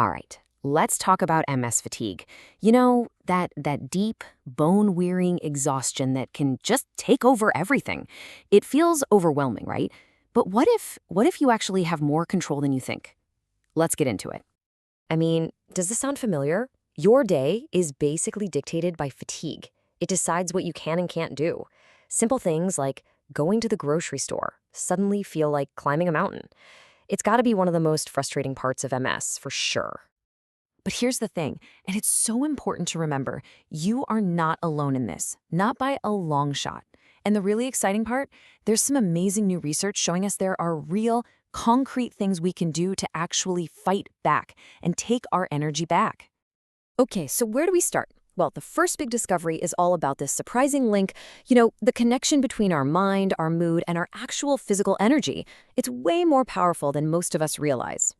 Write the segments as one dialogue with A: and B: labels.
A: All right, let's talk about MS fatigue. You know, that deep, bone-wearing exhaustion that can just take over everything. It feels overwhelming, right? But what if you actually have more control than you think? Let's get into it.
B: I mean, does this sound familiar? Your day is basically dictated by fatigue. It decides what you can and can't do. Simple things like going to the grocery store suddenly feel like climbing a mountain. It's got to be one of the most frustrating parts of MS, for sure.
A: But here's the thing, and it's so important to remember, you are not alone in this, not by a long shot. And the really exciting part, there's some amazing new research showing us there are real, concrete things we can do to actually fight back and take our energy back.
B: Okay, so where do we start? Well, the first big discovery is all about this surprising link, the connection between our mind, our mood, and our actual physical energy. It's way more powerful than most of us realize.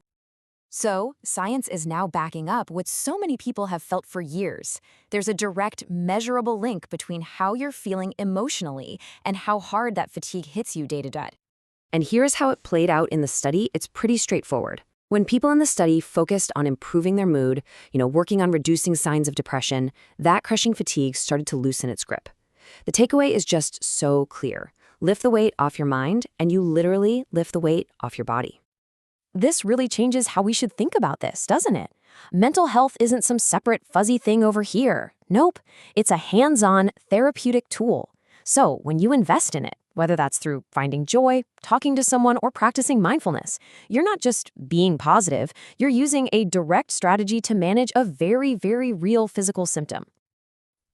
A: So, science is now backing up what so many people have felt for years. There's a direct, measurable link between how you're feeling emotionally and how hard that fatigue hits you day to day.
B: And here's how it played out in the study. It's pretty straightforward. When people in the study focused on improving their mood, working on reducing signs of depression, that crushing fatigue started to loosen its grip. The takeaway is just so clear. Lift the weight off your mind, and you literally lift the weight off your body. This really changes how we should think about this, doesn't it? Mental health isn't some separate fuzzy thing over here. Nope, it's a hands-on therapeutic tool. So when you invest in it, whether that's through finding joy, talking to someone, or practicing mindfulness, you're not just being positive, you're using a direct strategy to manage a very, very real physical symptom.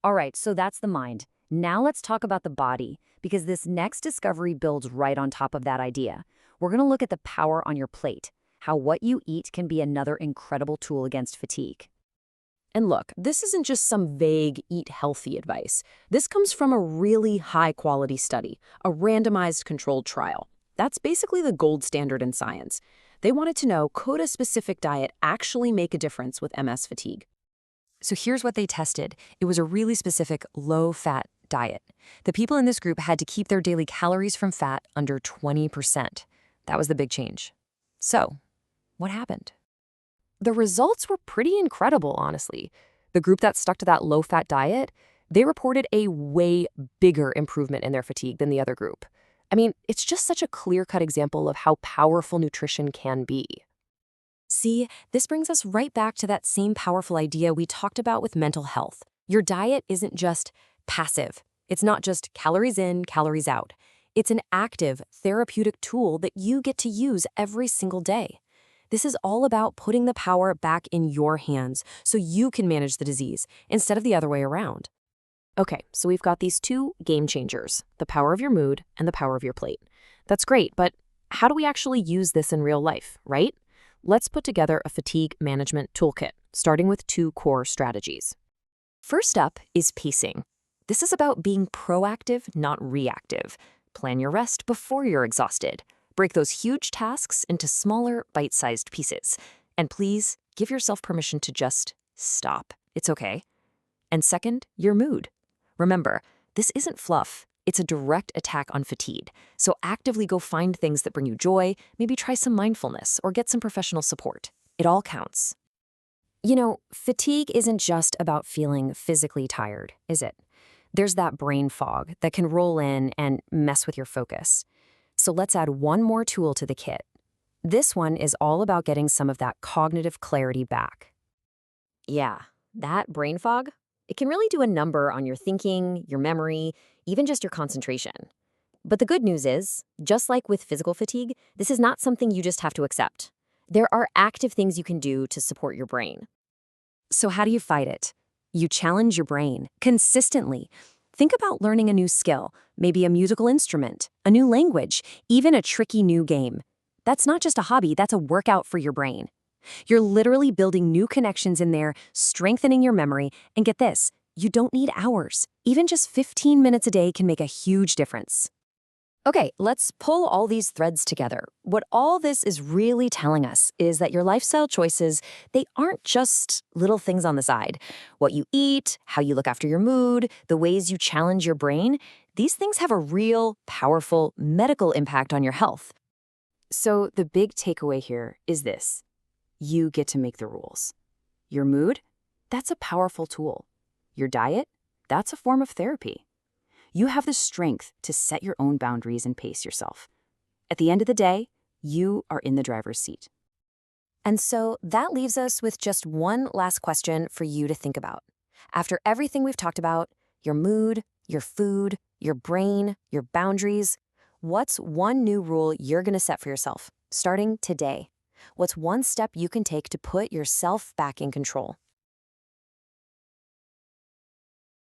B: All right, so that's the mind. Now let's talk about the body, because this next discovery builds right on top of that idea. We're going to look at the power on your plate, how what you eat can be another incredible tool against fatigue. And look, this isn't just some vague eat healthy advice. This comes from a really high-quality study, a randomized controlled trial. That's basically the gold standard in science. They wanted to know, could a specific diet actually make a difference with MS fatigue? So here's what they tested. It was a really specific low-fat diet. The people in this group had to keep their daily calories from fat under 20%. That was the big change. So, what happened? The results were pretty incredible, honestly. The group that stuck to that low-fat diet, they reported a way bigger improvement in their fatigue than the other group. I mean, it's just such a clear-cut example of how powerful nutrition can be. See, this brings us right back to that same powerful idea we talked about with mental health. Your diet isn't just passive. It's not just calories in, calories out. It's an active, therapeutic tool that you get to use every single day. This is all about putting the power back in your hands so you can manage the disease instead of the other way around. Okay, so we've got these two game changers, the power of your mood and the power of your plate. That's great, but how do we actually use this in real life, right? Let's put together a fatigue management toolkit, starting with two core strategies. First up is pacing. This is about being proactive, not reactive. Plan your rest before you're exhausted. Break those huge tasks into smaller, bite-sized pieces. And please, give yourself permission to just stop. It's okay. And second, your mood. Remember, this isn't fluff. It's a direct attack on fatigue. So actively go find things that bring you joy, maybe try some mindfulness, or get some professional support. It all counts. Fatigue isn't just about feeling physically tired, is it? There's that brain fog that can roll in and mess with your focus. So let's add one more tool to the kit. This one is all about getting some of that cognitive clarity back. Yeah, that brain fog, it can really do a number on your thinking, your memory, even just your concentration. But the good news is, just like with physical fatigue, this is not something you just have to accept. There are active things you can do to support your brain. So how do you fight it? You challenge your brain consistently. Think about learning a new skill, maybe a musical instrument, a new language, even a tricky new game. That's not just a hobby, that's a workout for your brain. You're literally building new connections in there, strengthening your memory, and get this, you don't need hours. Even just 15 minutes a day can make a huge difference. Okay, let's pull all these threads together. What all this is really telling us is that your lifestyle choices, they aren't just little things on the side. What you eat, how you look after your mood, the ways you challenge your brain, these things have a real, powerful medical impact on your health. So the big takeaway here is this. You get to make the rules. Your mood? That's a powerful tool. Your diet? That's a form of therapy. You have the strength to set your own boundaries and pace yourself. At the end of the day, you are in the driver's seat.
A: And so that leaves us with just one last question for you to think about. After everything we've talked about, your mood, your food, your brain, your boundaries, what's one new rule you're going to set for yourself, starting today? What's one step you can take to put yourself back in control?